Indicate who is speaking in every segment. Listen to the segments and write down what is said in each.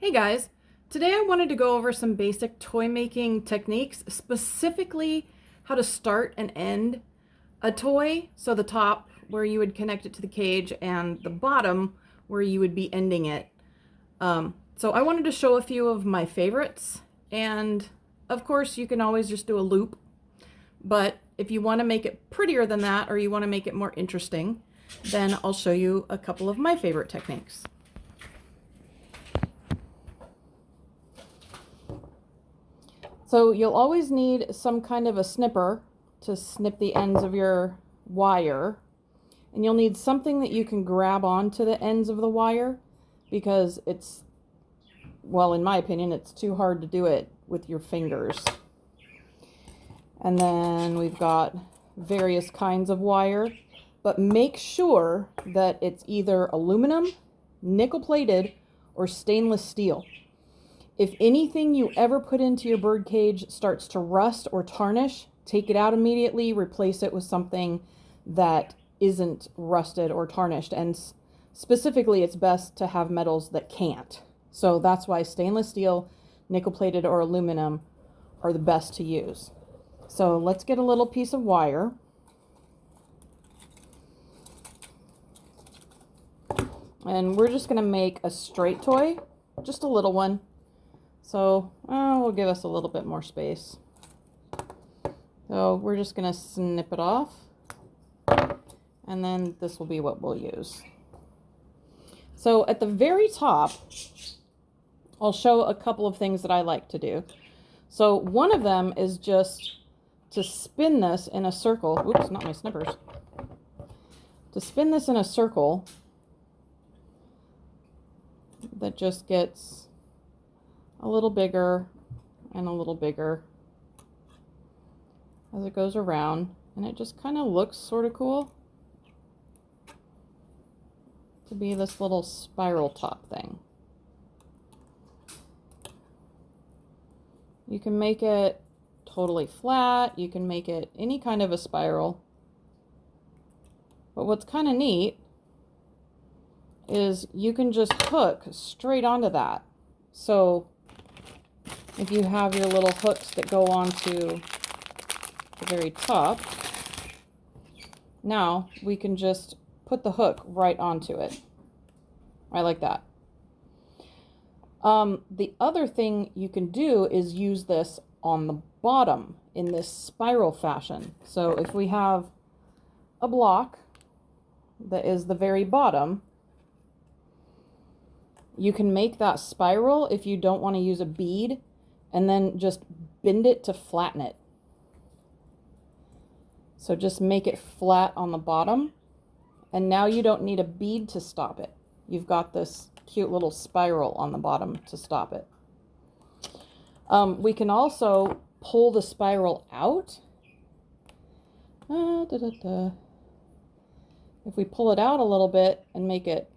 Speaker 1: Hey guys, today I wanted to go over some basic toy making techniques, specifically how to start and end a toy. So the top where you would connect it to the cage and the bottom where you would be ending it. So I wanted to show a few of my favorites, and of course you can always just do a loop, but if you want to make it prettier than that or you want to make it more interesting, then I'll show you a couple of my favorite techniques. So you'll always need some kind of a snipper to snip the ends of your wire. And you'll need something that you can grab onto the ends of the wire because it's, well, in my opinion, it's too hard to do it with your fingers. And then we've got various kinds of wire, but make sure that it's either aluminum, nickel plated, or stainless steel. If anything you ever put into your bird cage starts to rust or tarnish, take it out immediately, replace it with something that isn't rusted or tarnished. And specifically, it's best to have metals that can't. So that's why stainless steel, nickel plated, or aluminum are the best to use. So let's get a little piece of wire. And we're just going to make a straight toy, just a little one. So we'll give us a little bit more space. So we're just going to snip it off. And then this will be what we'll use. So at the very top, I'll show a couple of things that I like to do. So one of them is just to spin this in a circle. Oops, not my snippers. To spin this in a circle that just gets a little bigger and a little bigger as it goes around, and it just kind of looks sort of cool to be this little spiral top thing. You can make it totally flat, you can make it any kind of a spiral, but what's kind of neat is you can just hook straight onto that. So if you have your little hooks that go onto the very top, now we can just put the hook right onto it. I like that. The other thing you can do is use this on the bottom in this spiral fashion. So if we have a block that is the very bottom, you can make that spiral if you don't want to use a bead, and then just bend it to flatten it. So just make it flat on the bottom, and now you don't need a bead to stop it. You've got this cute little spiral on the bottom to stop it. We can also pull the spiral out. If we pull it out a little bit and make it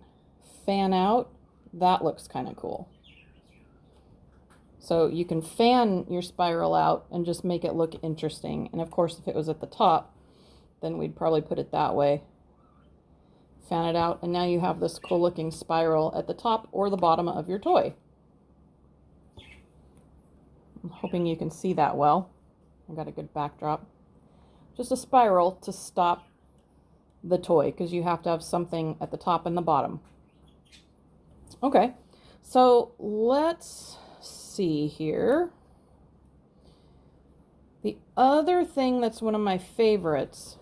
Speaker 1: fan out, that looks kind of cool. So you can fan your spiral out and just make it look interesting. And of course, if it was at the top, then we'd probably put it that way. Fan it out, and now you have this cool looking spiral at the top or the bottom of your toy. I'm hoping you can see that well. I got a good backdrop. Just a spiral to stop the toy, because you have to have something at the top and the bottom. Okay, so let's see here. The other thing that's one of my favorites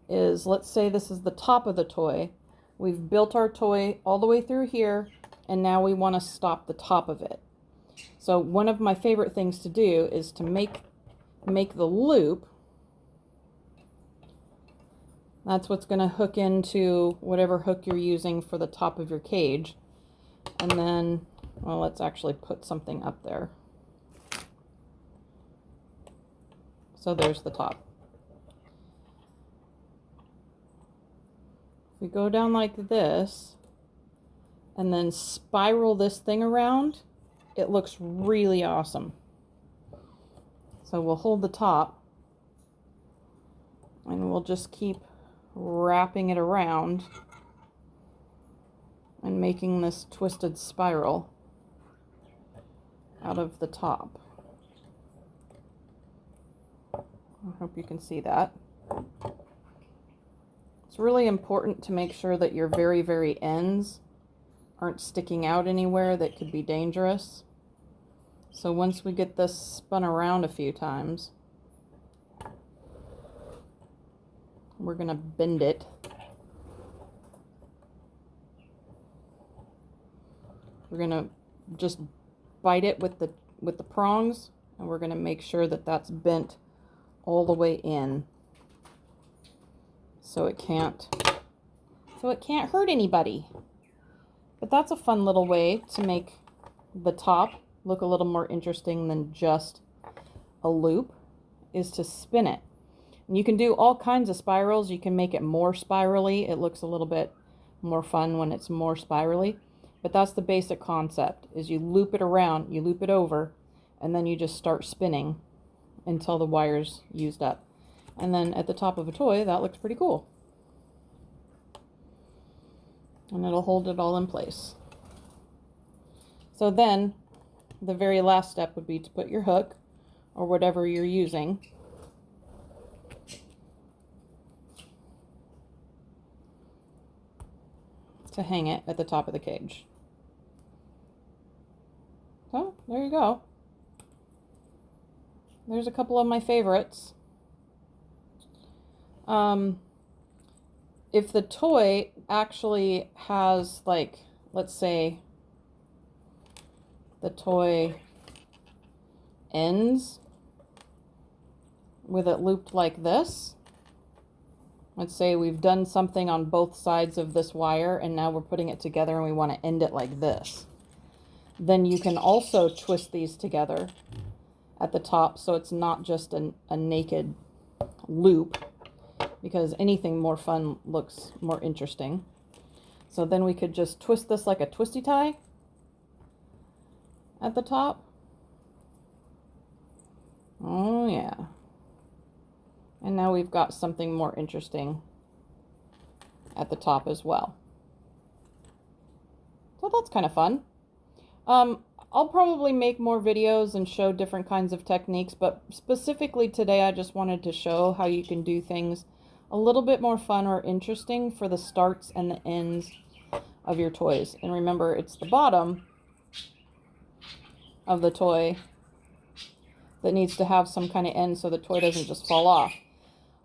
Speaker 1: is, let's say this is the top of the toy. We've built our toy all the way through here, and now we want to stop the top of it. So one of my favorite things to do is to make the loop. That's what's going to hook into whatever hook you're using for the top of your cage. And then, well, let's actually put something up there. So there's the top. If we go down like this and then spiral this thing around, it looks really awesome. So we'll hold the top and we'll just keep wrapping it around and making this twisted spiral. out of the top. I hope you can see that. It's really important to make sure that your very, very ends aren't sticking out anywhere that could be dangerous. So once we get this spun around a few times, we're going to bend it. We're going to just bite it with the prongs, and we're going to make sure that that's bent all the way in, so it can't hurt anybody. But that's a fun little way to make the top look a little more interesting than just a loop, is to spin it. And you can do all kinds of spirals. You can make it more spirally. It looks a little bit more fun when it's more spirally. But that's the basic concept, is you loop it around, you loop it over, and then you just start spinning until the wire's used up. And then at the top of a toy, that looks pretty cool. And it'll hold it all in place. So then, the very last step would be to put your hook, or whatever you're using, to hang it at the top of the cage. So, there you go. There's a couple of my favorites. If the toy actually has, like, let's say the toy ends with it looped like this, let's say we've done something on both sides of this wire and now we're putting it together and we want to end it like this, then you can also twist these together at the top, so it's not just a naked loop, because anything more fun looks more interesting. So then we could just twist this like a twisty tie at the top. Oh yeah. And now we've got something more interesting at the top as well. So that's kind of fun. I'll probably make more videos and show different kinds of techniques, but specifically today I just wanted to show how you can do things a little bit more fun or interesting for the starts and the ends of your toys. And remember, it's the bottom of the toy that needs to have some kind of end so the toy doesn't just fall off.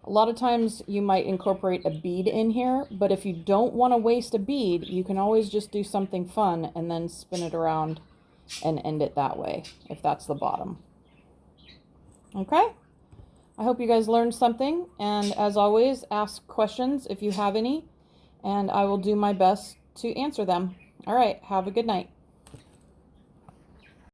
Speaker 1: A lot of times you might incorporate a bead in here, but if you don't want to waste a bead, you can always just do something fun and then spin it around and end it that way, if that's the bottom. Okay? I hope you guys learned something, and as always, ask questions if you have any, and I will do my best to answer them. All right, have a good night.